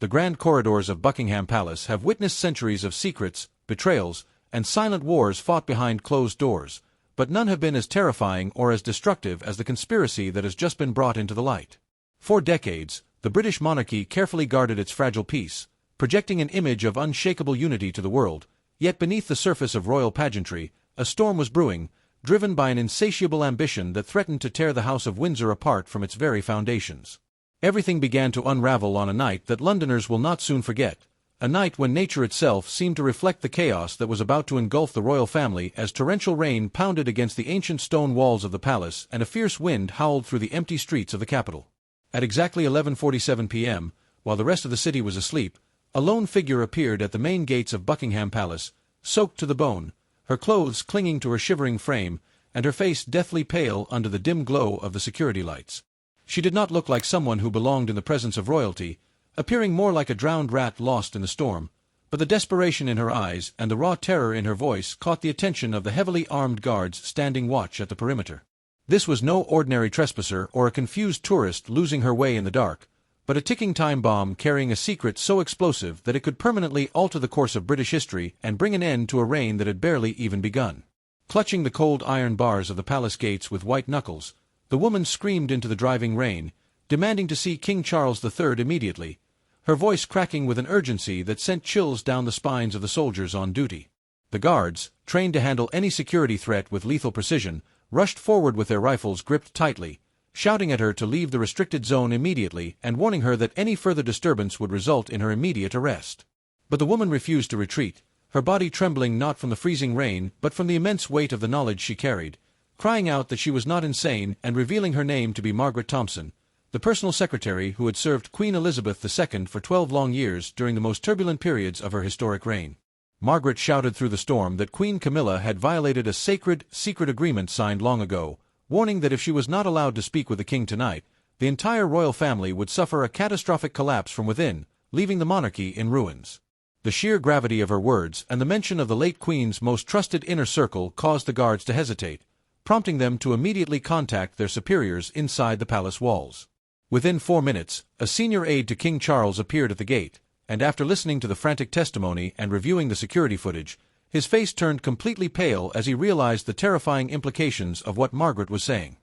the grand corridors of Buckingham Palace have witnessed centuries of secrets, betrayals, and silent wars fought behind closed doors, but none have been as terrifying or as destructive as the conspiracy that has just been brought into the light. For decades, the British monarchy carefully guarded its fragile peace, projecting an image of unshakable unity to the world, yet beneath the surface of royal pageantry, a storm was brewing, driven by an insatiable ambition that threatened to tear the House of Windsor apart from its very foundations. Everything began to unravel on a night that Londoners will not soon forget, a night when nature itself seemed to reflect the chaos that was about to engulf the royal family as torrential rain pounded against the ancient stone walls of the palace and a fierce wind howled through the empty streets of the capital. At exactly 11:47 p.m., while the rest of the city was asleep, a lone figure appeared at the main gates of Buckingham Palace, soaked to the bone, her clothes clinging to her shivering frame, and her face deathly pale under the dim glow of the security lights. She did not look like someone who belonged in the presence of royalty, appearing more like a drowned rat lost in the storm, but the desperation in her eyes and the raw terror in her voice caught the attention of the heavily armed guards standing watch at the perimeter. This was no ordinary trespasser or a confused tourist losing her way in the dark, but a ticking time bomb carrying a secret so explosive that it could permanently alter the course of British history and bring an end to a reign that had barely even begun. Clutching the cold iron bars of the palace gates with white knuckles, the woman screamed into the driving rain, demanding to see King Charles III immediately, her voice cracking with an urgency that sent chills down the spines of the soldiers on duty. The guards, trained to handle any security threat with lethal precision, rushed forward with their rifles gripped tightly, shouting at her to leave the restricted zone immediately and warning her that any further disturbance would result in her immediate arrest. But the woman refused to retreat, her body trembling not from the freezing rain but from the immense weight of the knowledge she carried, crying out that she was not insane and revealing her name to be Margaret Thompson, the personal secretary who had served Queen Elizabeth II for 12 long years during the most turbulent periods of her historic reign. Margaret shouted through the storm that Queen Camilla had violated a sacred, secret agreement signed long ago, warning that if she was not allowed to speak with the king tonight, the entire royal family would suffer a catastrophic collapse from within, leaving the monarchy in ruins. The sheer gravity of her words and the mention of the late queen's most trusted inner circle caused the guards to hesitate, prompting them to immediately contact their superiors inside the palace walls. Within 4 minutes, a senior aide to King Charles appeared at the gate, and after listening to the frantic testimony and reviewing the security footage, his face turned completely pale as he realized the terrifying implications of what Margaret was saying.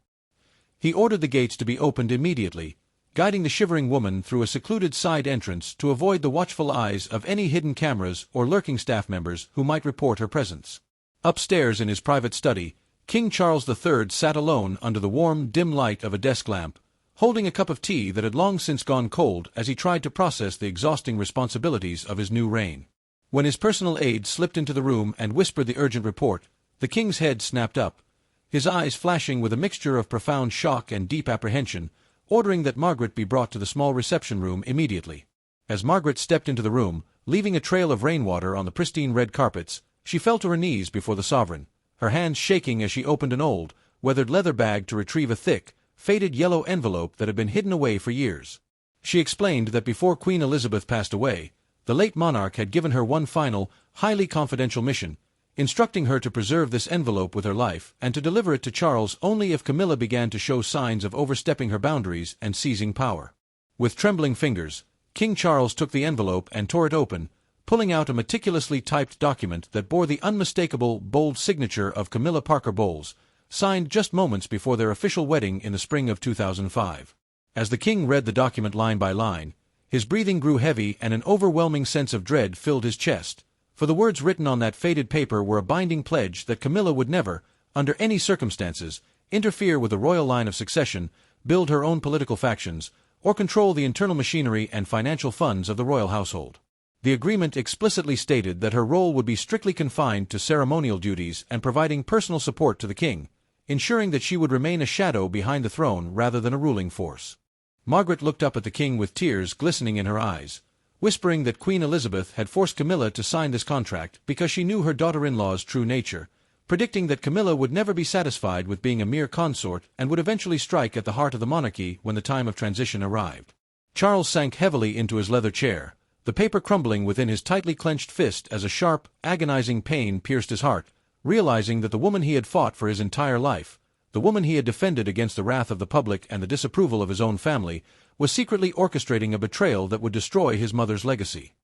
He ordered the gates to be opened immediately, guiding the shivering woman through a secluded side entrance to avoid the watchful eyes of any hidden cameras or lurking staff members who might report her presence. Upstairs in his private study, King Charles III sat alone under the warm, dim light of a desk lamp, holding a cup of tea that had long since gone cold as he tried to process the exhausting responsibilities of his new reign. When his personal aide slipped into the room and whispered the urgent report, the king's head snapped up, his eyes flashing with a mixture of profound shock and deep apprehension, ordering that Margaret be brought to the small reception room immediately. As Margaret stepped into the room, leaving a trail of rainwater on the pristine red carpets, she fell to her knees before the sovereign, her hands shaking as she opened an old, weathered leather bag to retrieve a thick, faded yellow envelope that had been hidden away for years. She explained that before Queen Elizabeth passed away, the late monarch had given her one final, highly confidential mission, instructing her to preserve this envelope with her life and to deliver it to Charles only if Camilla began to show signs of overstepping her boundaries and seizing power. With trembling fingers, King Charles took the envelope and tore it open, pulling out a meticulously typed document that bore the unmistakable, bold signature of Camilla Parker Bowles, signed just moments before their official wedding in the spring of 2005. As the king read the document line by line, his breathing grew heavy and an overwhelming sense of dread filled his chest, for the words written on that faded paper were a binding pledge that Camilla would never, under any circumstances, interfere with the royal line of succession, build her own political factions, or control the internal machinery and financial funds of the royal household. The agreement explicitly stated that her role would be strictly confined to ceremonial duties and providing personal support to the king, ensuring that she would remain a shadow behind the throne rather than a ruling force. Margaret looked up at the king with tears glistening in her eyes, whispering that Queen Elizabeth had forced Camilla to sign this contract because she knew her daughter-in-law's true nature, predicting that Camilla would never be satisfied with being a mere consort and would eventually strike at the heart of the monarchy when the time of transition arrived. Charles sank heavily into his leather chair, the paper crumbling within his tightly clenched fist as a sharp, agonizing pain pierced his heart, realizing that the woman he had fought for his entire life, the woman he had defended against the wrath of the public and the disapproval of his own family, was secretly orchestrating a betrayal that would destroy his mother's legacy.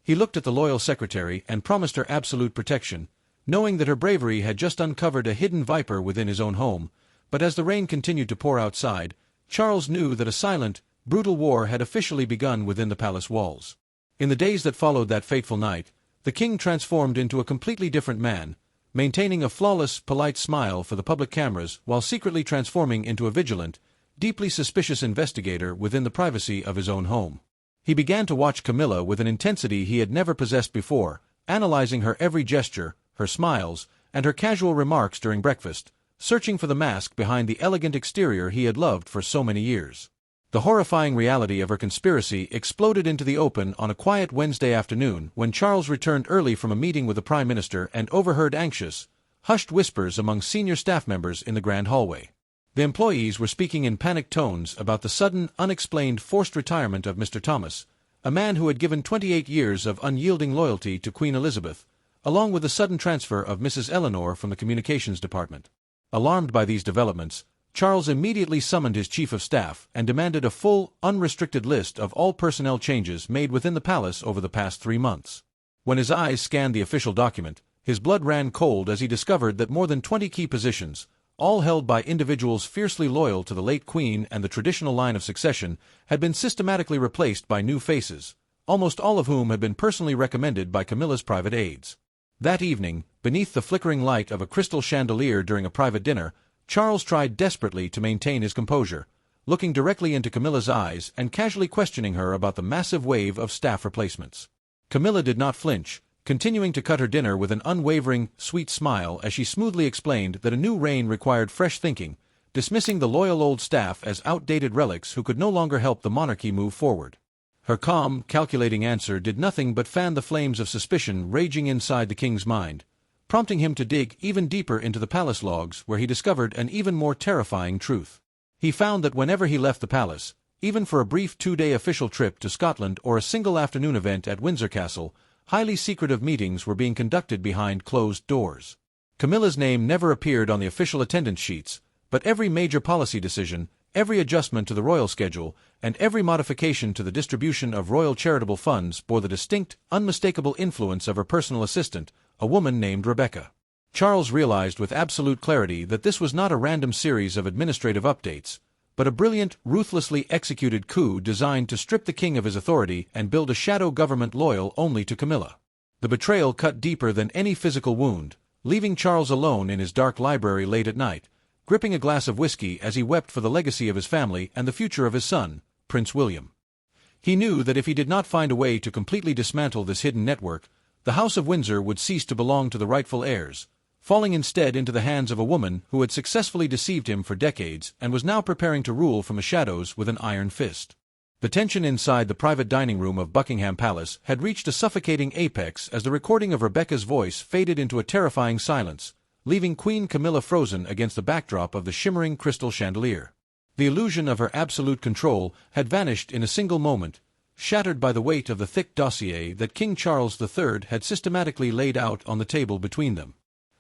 He looked at the loyal secretary and promised her absolute protection, knowing that her bravery had just uncovered a hidden viper within his own home. But as the rain continued to pour outside, Charles knew that a silent, brutal war had officially begun within the palace walls. In the days that followed that fateful night, the king transformed into a completely different man, maintaining a flawless, polite smile for the public cameras while secretly transforming into a vigilant, deeply suspicious investigator within the privacy of his own home. He began to watch Camilla with an intensity he had never possessed before, analyzing her every gesture, her smiles, and her casual remarks during breakfast, searching for the mask behind the elegant exterior he had loved for so many years. The horrifying reality of her conspiracy exploded into the open on a quiet Wednesday afternoon when Charles returned early from a meeting with the Prime Minister and overheard anxious, hushed whispers among senior staff members in the grand hallway. The employees were speaking in panicked tones about the sudden, unexplained forced retirement of Mr. Thomas, a man who had given 28 years of unyielding loyalty to Queen Elizabeth, along with the sudden transfer of Mrs. Eleanor from the communications department. Alarmed by these developments, Charles immediately summoned his chief of staff and demanded a full, unrestricted list of all personnel changes made within the palace over the past 3 months. When his eyes scanned the official document, his blood ran cold as he discovered that more than 20 key positions, all held by individuals fiercely loyal to the late Queen and the traditional line of succession, had been systematically replaced by new faces, almost all of whom had been personally recommended by Camilla's private aides. That evening, beneath the flickering light of a crystal chandelier during a private dinner, Charles tried desperately to maintain his composure, looking directly into Camilla's eyes and casually questioning her about the massive wave of staff replacements. Camilla did not flinch, continuing to cut her dinner with an unwavering, sweet smile as she smoothly explained that a new reign required fresh thinking, dismissing the loyal old staff as outdated relics who could no longer help the monarchy move forward. Her calm, calculating answer did nothing but fan the flames of suspicion raging inside the king's mind, prompting him to dig even deeper into the palace logs where he discovered an even more terrifying truth. He found that whenever he left the palace, even for a brief 2-day official trip to Scotland or a single afternoon event at Windsor Castle, highly secretive meetings were being conducted behind closed doors. Camilla's name never appeared on the official attendance sheets, but every major policy decision, every adjustment to the royal schedule, and every modification to the distribution of royal charitable funds bore the distinct, unmistakable influence of her personal assistant, a woman named Rebecca. Charles realized with absolute clarity that this was not a random series of administrative updates, but a brilliant, ruthlessly executed coup designed to strip the king of his authority and build a shadow government loyal only to Camilla. The betrayal cut deeper than any physical wound, leaving Charles alone in his dark library late at night, gripping a glass of whiskey as he wept for the legacy of his family and the future of his son, Prince William. He knew that if he did not find a way to completely dismantle this hidden network, the House of Windsor would cease to belong to the rightful heirs, falling instead into the hands of a woman who had successfully deceived him for decades and was now preparing to rule from the shadows with an iron fist. The tension inside the private dining room of Buckingham Palace had reached a suffocating apex as the recording of Rebecca's voice faded into a terrifying silence, leaving Queen Camilla frozen against the backdrop of the shimmering crystal chandelier. The illusion of her absolute control had vanished in a single moment, shattered by the weight of the thick dossier that King Charles III had systematically laid out on the table between them.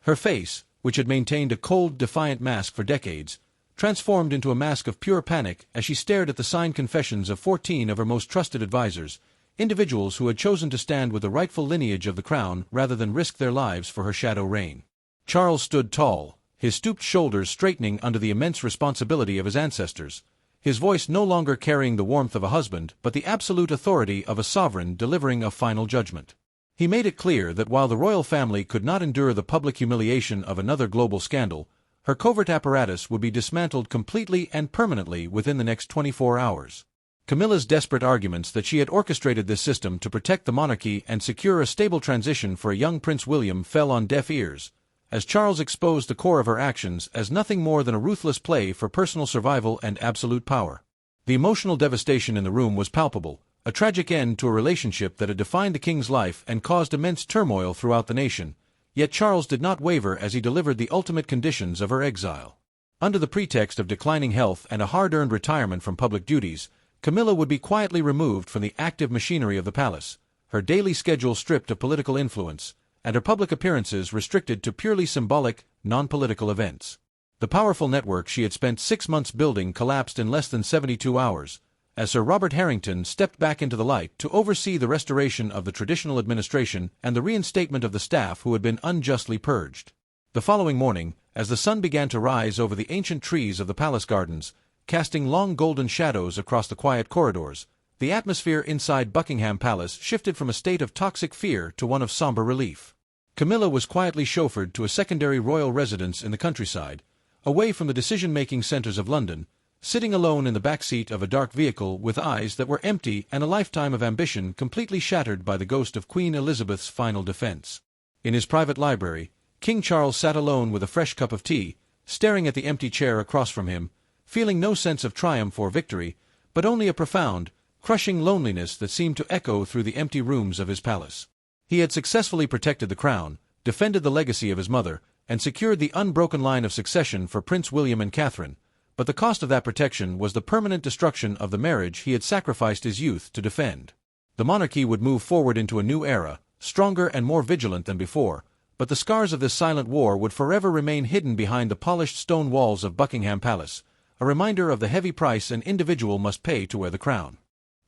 Her face, which had maintained a cold, defiant mask for decades, transformed into a mask of pure panic as she stared at the signed confessions of 14 of her most trusted advisers, individuals who had chosen to stand with the rightful lineage of the crown rather than risk their lives for her shadow reign. Charles stood tall, his stooped shoulders straightening under the immense responsibility of his ancestors, his voice no longer carrying the warmth of a husband but the absolute authority of a sovereign delivering a final judgment. He made it clear that while the royal family could not endure the public humiliation of another global scandal, her covert apparatus would be dismantled completely and permanently within the next 24 hours. Camilla's desperate arguments that she had orchestrated this system to protect the monarchy and secure a stable transition for a young Prince William fell on deaf ears, as Charles exposed the core of her actions as nothing more than a ruthless play for personal survival and absolute power. The emotional devastation in the room was palpable, a tragic end to a relationship that had defined the king's life and caused immense turmoil throughout the nation, yet Charles did not waver as he delivered the ultimate conditions of her exile. Under the pretext of declining health and a hard-earned retirement from public duties, Camilla would be quietly removed from the active machinery of the palace, her daily schedule stripped of political influence, and her public appearances restricted to purely symbolic, non-political events. The powerful network she had spent 6 months building collapsed in less than 72 hours, as Sir Robert Harrington stepped back into the light to oversee the restoration of the traditional administration and the reinstatement of the staff who had been unjustly purged. The following morning, as the sun began to rise over the ancient trees of the palace gardens, casting long golden shadows across the quiet corridors, the atmosphere inside Buckingham Palace shifted from a state of toxic fear to one of somber relief. Camilla was quietly chauffeured to a secondary royal residence in the countryside, away from the decision-making centers of London, sitting alone in the back seat of a dark vehicle with eyes that were empty and a lifetime of ambition completely shattered by the ghost of Queen Elizabeth's final defense. In his private library, King Charles sat alone with a fresh cup of tea, staring at the empty chair across from him, feeling no sense of triumph or victory, but only a profound, crushing loneliness that seemed to echo through the empty rooms of his palace. He had successfully protected the crown, defended the legacy of his mother, and secured the unbroken line of succession for Prince William and Catherine, but the cost of that protection was the permanent destruction of the marriage he had sacrificed his youth to defend. The monarchy would move forward into a new era, stronger and more vigilant than before, but the scars of this silent war would forever remain hidden behind the polished stone walls of Buckingham Palace, a reminder of the heavy price an individual must pay to wear the crown.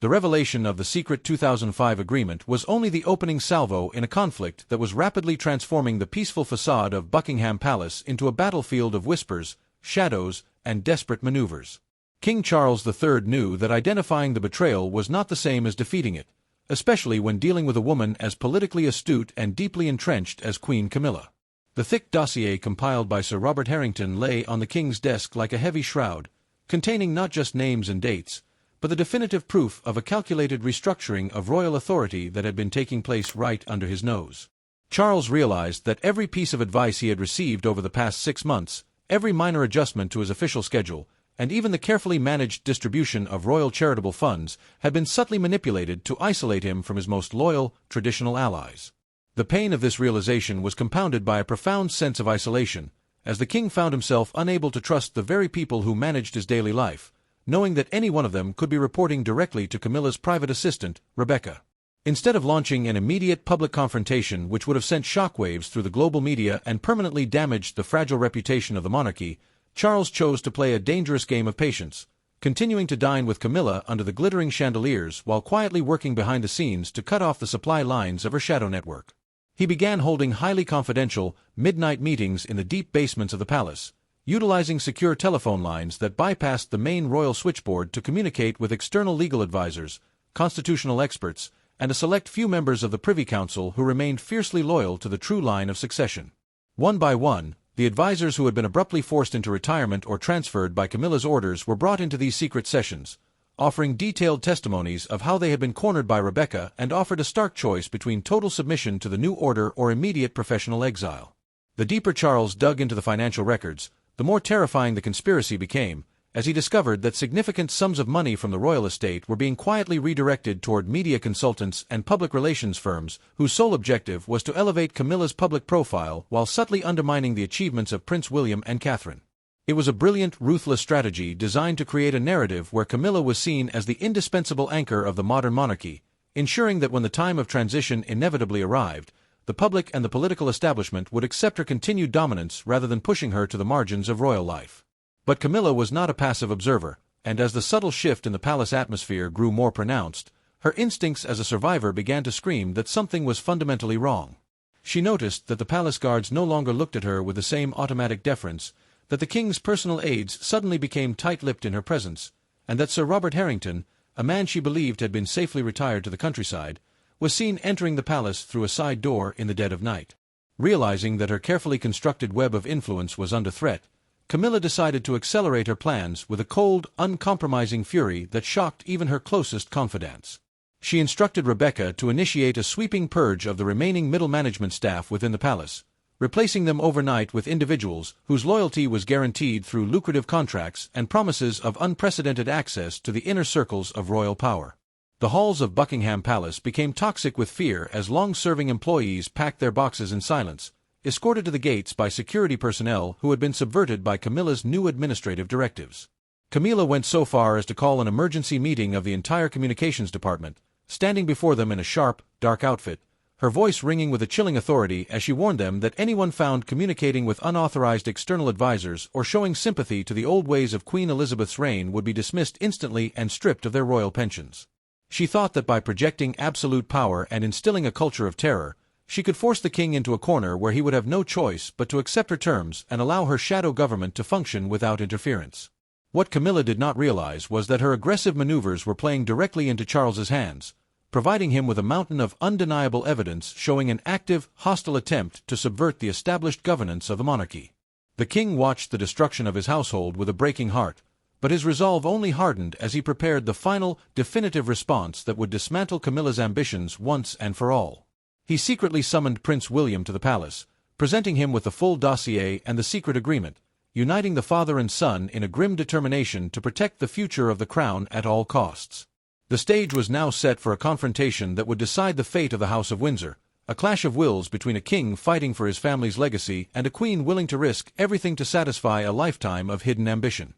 The revelation of the secret 2005 agreement was only the opening salvo in a conflict that was rapidly transforming the peaceful facade of Buckingham Palace into a battlefield of whispers, shadows, and desperate maneuvers. King Charles III knew that identifying the betrayal was not the same as defeating it, especially when dealing with a woman as politically astute and deeply entrenched as Queen Camilla. The thick dossier compiled by Sir Robert Harrington lay on the king's desk like a heavy shroud, containing not just names and dates, but the definitive proof of a calculated restructuring of royal authority that had been taking place right under his nose. Charles realized that every piece of advice he had received over the past 6 months, every minor adjustment to his official schedule, and even the carefully managed distribution of royal charitable funds had been subtly manipulated to isolate him from his most loyal, traditional allies. The pain of this realization was compounded by a profound sense of isolation, as the king found himself unable to trust the very people who managed his daily life, knowing that any one of them could be reporting directly to Camilla's private assistant, Rebecca. Instead of launching an immediate public confrontation which would have sent shockwaves through the global media and permanently damaged the fragile reputation of the monarchy, Charles chose to play a dangerous game of patience, continuing to dine with Camilla under the glittering chandeliers while quietly working behind the scenes to cut off the supply lines of her shadow network. He began holding highly confidential, midnight meetings in the deep basements of the palace, utilizing secure telephone lines that bypassed the main royal switchboard to communicate with external legal advisors, constitutional experts, and a select few members of the Privy Council who remained fiercely loyal to the true line of succession. One by one, the advisors who had been abruptly forced into retirement or transferred by Camilla's orders were brought into these secret sessions, offering detailed testimonies of how they had been cornered by Rebecca and offered a stark choice between total submission to the new order or immediate professional exile. The deeper Charles dug into the financial records, the more terrifying the conspiracy became, as he discovered that significant sums of money from the royal estate were being quietly redirected toward media consultants and public relations firms whose sole objective was to elevate Camilla's public profile while subtly undermining the achievements of Prince William and Catherine. It was a brilliant, ruthless strategy designed to create a narrative where Camilla was seen as the indispensable anchor of the modern monarchy, ensuring that when the time of transition inevitably arrived, the public and the political establishment would accept her continued dominance rather than pushing her to the margins of royal life. But Camilla was not a passive observer, and as the subtle shift in the palace atmosphere grew more pronounced, her instincts as a survivor began to scream that something was fundamentally wrong. She noticed that the palace guards no longer looked at her with the same automatic deference, that the king's personal aides suddenly became tight-lipped in her presence, and that Sir Robert Harrington, a man she believed had been safely retired to the countryside, was seen entering the palace through a side door in the dead of night. Realizing that her carefully constructed web of influence was under threat, Camilla decided to accelerate her plans with a cold, uncompromising fury that shocked even her closest confidants. She instructed Rebecca to initiate a sweeping purge of the remaining middle management staff within the palace, replacing them overnight with individuals whose loyalty was guaranteed through lucrative contracts and promises of unprecedented access to the inner circles of royal power. The halls of Buckingham Palace became toxic with fear as long-serving employees packed their boxes in silence, escorted to the gates by security personnel who had been subverted by Camilla's new administrative directives. Camilla went so far as to call an emergency meeting of the entire communications department, standing before them in a sharp, dark outfit, her voice ringing with a chilling authority as she warned them that anyone found communicating with unauthorized external advisors or showing sympathy to the old ways of Queen Elizabeth's reign would be dismissed instantly and stripped of their royal pensions. She thought that by projecting absolute power and instilling a culture of terror, she could force the king into a corner where he would have no choice but to accept her terms and allow her shadow government to function without interference. What Camilla did not realize was that her aggressive maneuvers were playing directly into Charles's hands, providing him with a mountain of undeniable evidence showing an active, hostile attempt to subvert the established governance of the monarchy. The king watched the destruction of his household with a breaking heart, but his resolve only hardened as he prepared the final, definitive response that would dismantle Camilla's ambitions once and for all. He secretly summoned Prince William to the palace, presenting him with the full dossier and the secret agreement, uniting the father and son in a grim determination to protect the future of the crown at all costs. The stage was now set for a confrontation that would decide the fate of the House of Windsor, a clash of wills between a king fighting for his family's legacy and a queen willing to risk everything to satisfy a lifetime of hidden ambition.